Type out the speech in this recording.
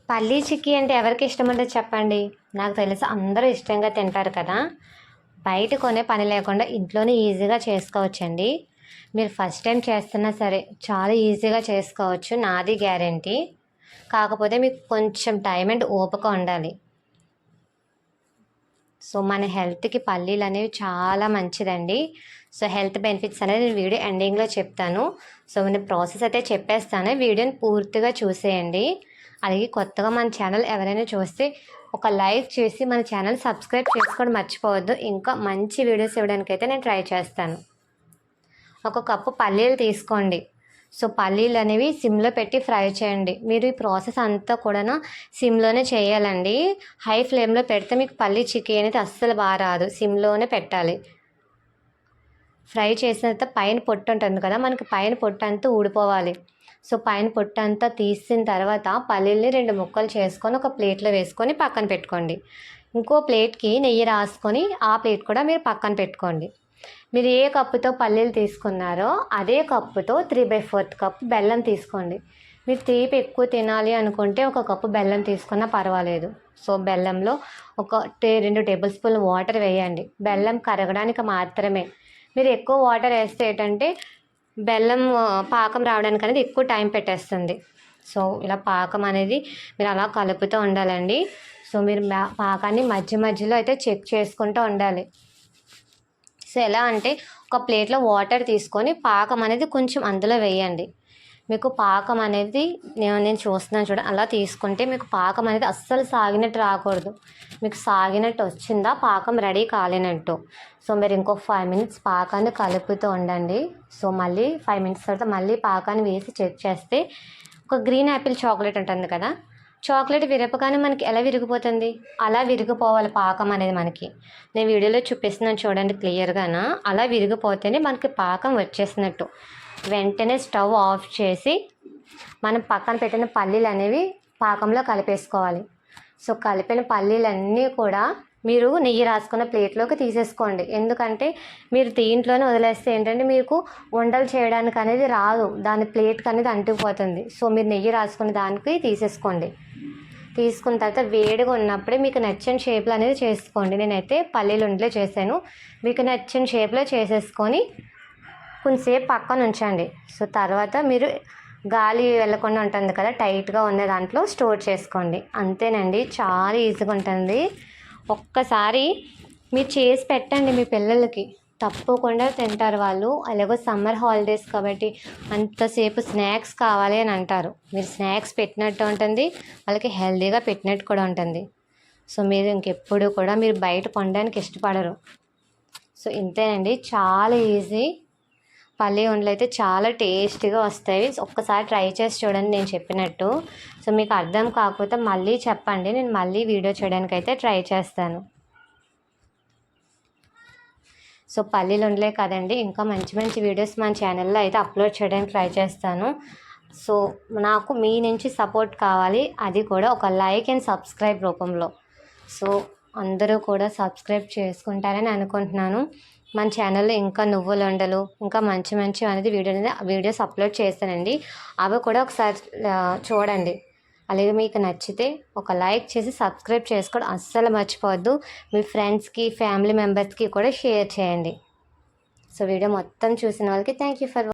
పల్లీ చిక్కీ అంటే ఎవరికి ఇష్టం ఉంటుంది చెప్పండి. నాకు తెలిసి అందరూ ఇష్టంగా తింటారు కదా. బయట కొనే పని లేకుండా ఇంట్లోనే ఈజీగా చేసుకోవచ్చండి. మీరు ఫస్ట్ టైం చేస్తున్నా సరే చాలా ఈజీగా చేసుకోవచ్చు, నాది గ్యారంటీ. కాకపోతే మీకు కొంచెం టైం అండ్ ఓపిక ఉండాలి. సో మన హెల్త్కి పల్లీలు అనేవి చాలా మంచిదండి. సో హెల్త్ బెనిఫిట్స్ అనేది నేను వీడియో ఎండింగ్లో చెప్తాను. సో నేను ప్రాసెస్ అయితే చెప్పేస్తాను, వీడియోని పూర్తిగా చూసేయండి. అలాగే కొత్తగా మన ఛానల్ ఎవరైనా చూస్తే ఒక లైక్ చేసి మన ఛానల్ సబ్స్క్రైబ్ చేసుకోవడం మర్చిపోవద్దు. ఇంకా మంచి వీడియోస్ ఇవ్వడానికి అయితే నేను ట్రై చేస్తాను. ఒక కప్పు పల్లీలు తీసుకోండి. సో పల్లీలు అనేవి సిమ్లో పెట్టి ఫ్రై చేయండి. మీరు ఈ ప్రాసెస్ అంతా కూడా సిమ్లోనే చేయాలండి. హై ఫ్లేమ్లో పెడితే మీకు పల్లీ చిక్కీ అనేది అస్సలు బాగా రాదు. సిమ్లోనే పెట్టాలి. ఫ్రై చేసిన తర్వాత పైన పొట్టు ఉంటుంది కదా, మనకి పైన పొట్టు అంతా ఊడిపోవాలి. సో పైన పొట్టు అంతా తీసిన తర్వాత పల్లీల్ని 2 ముక్కలు చేసుకొని ఒక ప్లేట్లో వేసుకొని పక్కన పెట్టుకోండి. ఇంకో ప్లేట్కి నెయ్యి రాసుకొని ఆ ప్లేట్ కూడా మీరు పక్కన పెట్టుకోండి. మీరు ఏ కప్పుతో పల్లీలు తీసుకున్నారో అదే కప్పుతో 3/4 కప్పు బెల్లం తీసుకోండి. మీరు తీపి ఎక్కువ తినాలి అనుకుంటే ఒక కప్పు బెల్లం తీసుకున్నా పర్వాలేదు. సో బెల్లంలో ఒక 2 టేబుల్ స్పూన్లు వాటర్ వేయండి. బెల్లం కరగడానికి మాత్రమే. మీరు ఎక్కువ వాటర్ వేస్తే ఏంటంటే బెల్లం పాకం రావడానికి అనేది ఎక్కువ టైం పెట్టేస్తుంది. సో ఇలా పాకం అనేది మీరు అలా కలుపుతూ ఉండాలండి. సో మీరు పాకాన్ని మధ్య మధ్యలో అయితే చెక్ చేసుకుంటూ ఉండాలి. సో ఎలా అంటే ఒక ప్లేట్లో వాటర్ తీసుకొని పాకం అనేది కొంచెం అందులో వేయండి. మీకు పాకం అనేది నేను చూస్తున్నాను చూడండి, అలా తీసుకుంటే మీకు పాకం అనేది అస్సలు సాగినట్టు రాకూడదు. మీకు సాగినట్టు వచ్చిందా పాకం రెడీ కాలేనట్టు. సో మీరు ఇంకో 5 మినిట్స్ పాకాన్ని కలుపుతూ ఉండండి. సో మళ్ళీ 5 మినిట్స్ తర్వాత మళ్ళీ పాకాన్ని వేసి చెక్ చేస్తే ఒక గ్రీన్ యాపిల్ చాక్లెట్ ఉంటుంది కదా, చాక్లెట్ విరపగానే మనకి ఎలా విరిగిపోతుంది, అలా విరిగిపోవాలి పాకం అనేది మనకి. నేను వీడియోలో చూపిస్తున్నాను చూడండి క్లియర్గానా. అలా విరిగిపోతేనే మనకి పాకం వచ్చేసినట్టు. వెంటనే స్టవ్ ఆఫ్ చేసి మనం పక్కన పెట్టిన పల్లీలు అనేవి పాకంలో కలిపేసుకోవాలి. సో కలిపిన పల్లీలన్నీ కూడా మీరు నెయ్యి రాసుకున్న ప్లేట్లోకి తీసేసుకోండి. ఎందుకంటే మీరు దీంట్లోనే వదిలేస్తే ఏంటంటే మీకు వంటలు చేయడానికి అనేది రాదు, దాని ప్లేట్కి అనేది అంటుకుపోతుంది. సో మీరు నెయ్యి రాసుకున్న దానికి తీసేసుకోండి. తీసుకున్న తర్వాత వేడిగా ఉన్నప్పుడే మీకు నచ్చిన షేప్లో అనేది చేసుకోండి. నేనైతే పల్లీలు ఉండలే చేశాను. మీకు నచ్చిన షేప్లో చేసేసుకొని కొంచెంసేపు పక్కన ఉంచండి. సో తర్వాత మీరు గాలి వెళ్ళకుండా ఉంటుంది కదా, టైట్గా ఉన్న దాంట్లో స్టోర్ చేసుకోండి. అంతేనండి, చాలా ఈజీగా ఉంటుంది. ఒక్కసారి మీరు చేసి పెట్టండి మీ పిల్లలకి, తప్పకుండా తింటారు వాళ్ళు. అలాగే సమ్మర్ హాలిడేస్ కాబట్టి అంతసేపు స్నాక్స్ కావాలి అని అంటారు. మీరు స్నాక్స్ పెట్టినట్టు ఉంటుంది, వాళ్ళకి హెల్తీగా పెట్టినట్టు కూడా ఉంటుంది. సో మీరు ఇంకెప్పుడు కూడా మీరు బయట కొనడానికి ఇష్టపడరు. సో ఇంతేనండి, చాలా ఈజీ. పల్లీ ఉండలు అయితే చాలా టేస్టీగా వస్తాయి. ఒక్కసారి ట్రై చేసి చూడండి నేను చెప్పినట్టు. సో మీకు అర్థం కాకపోతే మళ్ళీ చెప్పండి, నేను మళ్ళీ వీడియో చేయడానికి అయితే ట్రై చేస్తాను. సో పల్లీలు ఉండలే కదండి, ఇంకా మంచి మంచి వీడియోస్ మన ఛానల్లో అయితే అప్లోడ్ చేయడానికి ట్రై చేస్తాను. సో నాకు మీ నుంచి సపోర్ట్ కావాలి, అది కూడా ఒక లైక్ అండ్ సబ్స్క్రైబ్ రూపంలో. సో అందరూ కూడా సబ్స్క్రైబ్ చేసుకుంటారని అనుకుంటున్నాను. మన ఛానల్లో ఇంకా నువ్వుల ఉండలు, ఇంకా మంచి మంచి అనేది వీడియోస్ అప్లోడ్ చేస్తానండి. అవి కూడా ఒకసారి చూడండి. అలాగే మీకు నచ్చితే ఒక లైక్ చేసి సబ్స్క్రైబ్ చేసుకోవడం అస్సలు మర్చిపోవద్దు. మీ ఫ్రెండ్స్కి ఫ్యామిలీ మెంబర్స్కి కూడా షేర్ చేయండి. సో వీడియో మొత్తం చూసిన వాళ్ళకి థ్యాంక్ యూ ఫర్